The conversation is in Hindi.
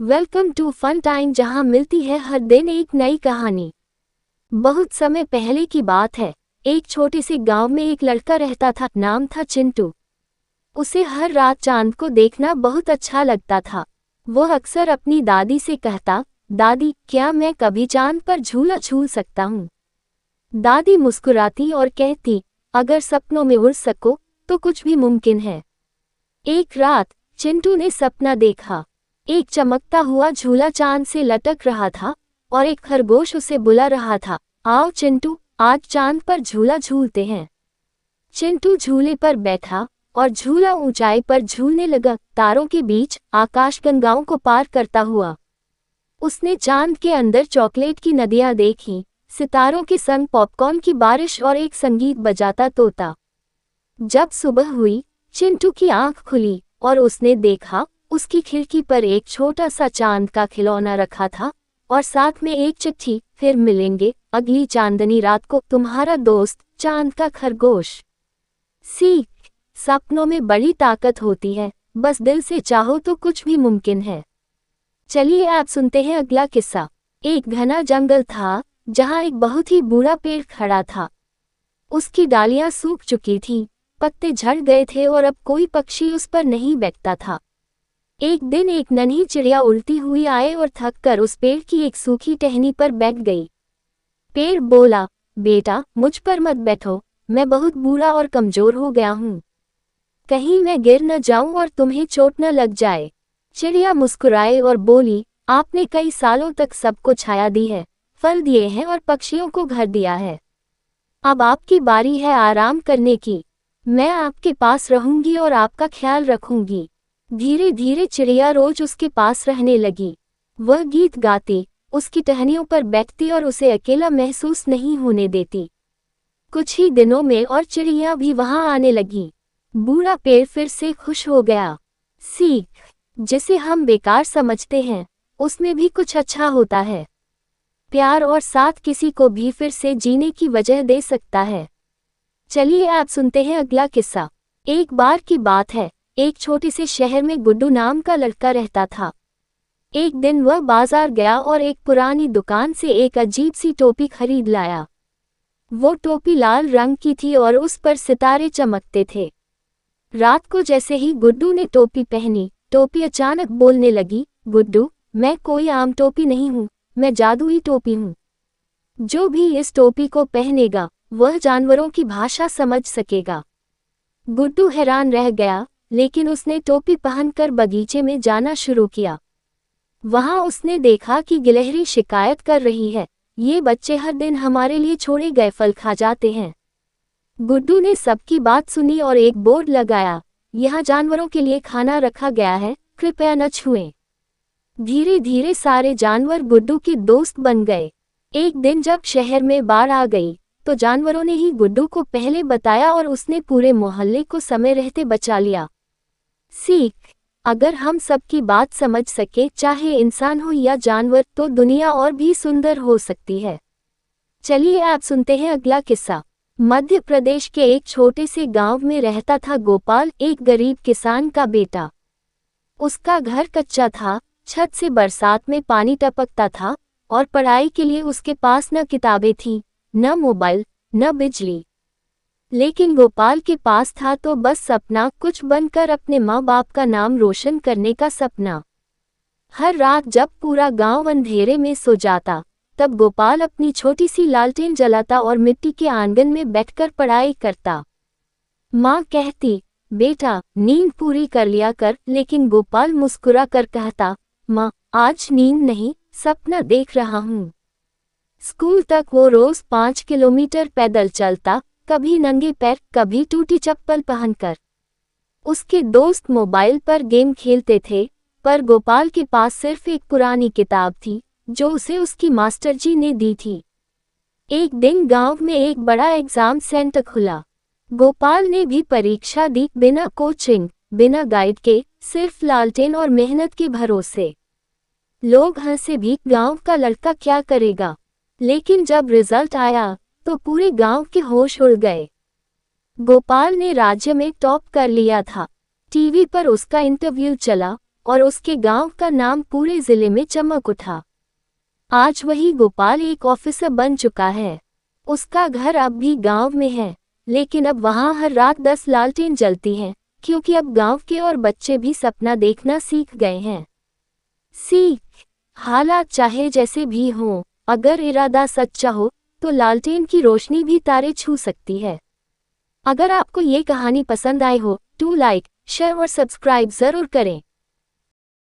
वेलकम टू फन टाइम, जहां मिलती है हर दिन एक नई कहानी। बहुत समय पहले की बात है। एक छोटे से गांव में एक लड़का रहता था। नाम था चिंटू। उसे हर रात चांद को देखना बहुत अच्छा लगता था। वो अक्सर अपनी दादी से कहता, दादी, क्या मैं कभी चांद पर झूला झूल सकता हूँ? दादी मुस्कुराती और कहती, अगर सपनों में उड़ सको तो कुछ भी मुमकिन है। एक रात चिंटू ने सपना देखा। एक चमकता हुआ झूला चांद से लटक रहा था और एक खरगोश उसे बुला रहा था, आओ चिंटू, आज चांद पर झूला झूलते हैं। चिंटू झूले पर बैठा और झूला ऊंचाई पर झूलने लगा, तारों के बीच आकाशगंगाओं को पार करता हुआ। उसने चांद के अंदर चॉकलेट की नदियां देखीं, सितारों के संग पॉपकॉर्न की बारिश और एक संगीत बजाता तोता। जब सुबह हुई, चिंटू की आंख खुली और उसने देखा, उसकी खिड़की पर एक छोटा सा चांद का खिलौना रखा था और साथ में एक चिट्ठी, फिर मिलेंगे अगली चांदनी रात को, तुम्हारा दोस्त चांद का खरगोश। सीख, सपनों में बड़ी ताकत होती है, बस दिल से चाहो तो कुछ भी मुमकिन है। चलिए आप सुनते हैं अगला किस्सा। एक घना जंगल था जहां एक बहुत ही बूढ़ा पेड़ खड़ा था। उसकी डालियां सूख चुकी थीं, पत्ते झड़ गए थे और अब कोई पक्षी उस पर नहीं बैठता था। एक दिन एक नन्ही चिड़िया उड़ती हुई आए और थककर उस पेड़ की एक सूखी टहनी पर बैठ गई। पेड़ बोला, बेटा, मुझ पर मत बैठो, मैं बहुत बूढ़ा और कमजोर हो गया हूँ। कहीं मैं गिर न जाऊं और तुम्हें चोट न लग जाए। चिड़िया मुस्कुराए और बोली, आपने कई सालों तक सबको छाया दी है, फल दिए हैं और पक्षियों को घर दिया है। अब आपकी बारी है आराम करने की। मैं आपके पास रहूंगी और आपका ख्याल रखूंगी। धीरे धीरे चिड़िया रोज उसके पास रहने लगी। वह गीत गाती, उसकी टहनियों पर बैठती और उसे अकेला महसूस नहीं होने देती। कुछ ही दिनों में और चिड़िया भी वहां आने लगी। बूढ़ा पेड़ फिर से खुश हो गया। सीख, जिसे हम बेकार समझते हैं उसमें भी कुछ अच्छा होता है। प्यार और साथ किसी को भी फिर से जीने की वजह दे सकता है। चलिए आप सुनते हैं अगला किस्सा। एक बार की बात है, एक छोटे से शहर में गुड्डू नाम का लड़का रहता था। एक दिन वह बाजार गया और एक पुरानी दुकान से एक अजीब सी टोपी खरीद लाया। वो टोपी लाल रंग की थी और उस पर सितारे चमकते थे। रात को जैसे ही गुड्डू ने टोपी पहनी, टोपी अचानक बोलने लगी, गुड्डू, मैं कोई आम टोपी नहीं हूँ, मैं जादुई टोपी हूँ। जो भी इस टोपी को पहनेगा वह जानवरों की भाषा समझ सकेगा। गुड्डू हैरान रह गया, लेकिन उसने टोपी पहनकर बगीचे में जाना शुरू किया। वहां उसने देखा कि गिलहरी शिकायत कर रही है, ये बच्चे हर दिन हमारे लिए छोड़े गए फल खा जाते हैं। गुड्डू ने सबकी बात सुनी और एक बोर्ड लगाया, यहाँ जानवरों के लिए खाना रखा गया है, कृपया न छुएं। धीरे धीरे सारे जानवर गुड्डू के दोस्त बन गए। एक दिन जब शहर में बाढ़ आ गई तो जानवरों ने ही गुड्डू को पहले बताया और उसने पूरे मोहल्ले को समय रहते बचा लिया। सीख, अगर हम सबकी बात समझ सके, चाहे इंसान हो या जानवर, तो दुनिया और भी सुंदर हो सकती है। चलिए आप सुनते हैं अगला किस्सा। मध्य प्रदेश के एक छोटे से गांव में रहता था गोपाल, एक गरीब किसान का बेटा। उसका घर कच्चा था, छत से बरसात में पानी टपकता था और पढ़ाई के लिए उसके पास न किताबें थीं, न मोबाइल, न बिजली। लेकिन गोपाल के पास था तो बस सपना, कुछ बनकर अपने माँ बाप का नाम रोशन करने का सपना। हर रात जब पूरा गांव अंधेरे में सो जाता, तब गोपाल अपनी छोटी सी लालटेन जलाता और मिट्टी के आंगन में बैठकर पढ़ाई करता। माँ कहती, बेटा, नींद पूरी कर लिया कर, लेकिन गोपाल मुस्कुरा कर कहता, माँ, आज नींद नहीं, सपना देख रहा हूँ। स्कूल तक वो रोज 5 किलोमीटर पैदल चलता, कभी नंगे पैर, कभी टूटी चप्पल पहनकर। उसके दोस्त मोबाइल पर गेम खेलते थे, पर गोपाल के पास सिर्फ एक पुरानी किताब थी जो उसे उसकी मास्टर जी ने दी थी। एक दिन गांव में एक बड़ा एग्जाम सेंटर खुला। गोपाल ने भी परीक्षा दी, बिना कोचिंग, बिना गाइड के, सिर्फ लालटेन और मेहनत के भरोसे। लोग हंसे भी, गांव का लड़का क्या करेगा। लेकिन जब रिजल्ट आया तो पूरे गांव के होश उड़ गए। गोपाल ने राज्य में टॉप कर लिया था। टीवी पर उसका इंटरव्यू चला और उसके गांव का नाम पूरे जिले में चमक उठा। आज वही गोपाल एक ऑफिसर बन चुका है। उसका घर अब भी गांव में है, लेकिन अब वहां हर रात 10 लालटेन जलती हैं, क्योंकि अब गांव के और बच्चे भी सपना देखना सीख गए हैं। सीख, हालात चाहे जैसे भी हों, अगर इरादा सच्चा हो तो लालटेन की रोशनी भी तारे छू सकती है। अगर आपको ये कहानी पसंद आई हो तो लाइक, शेयर और सब्सक्राइब जरूर करें।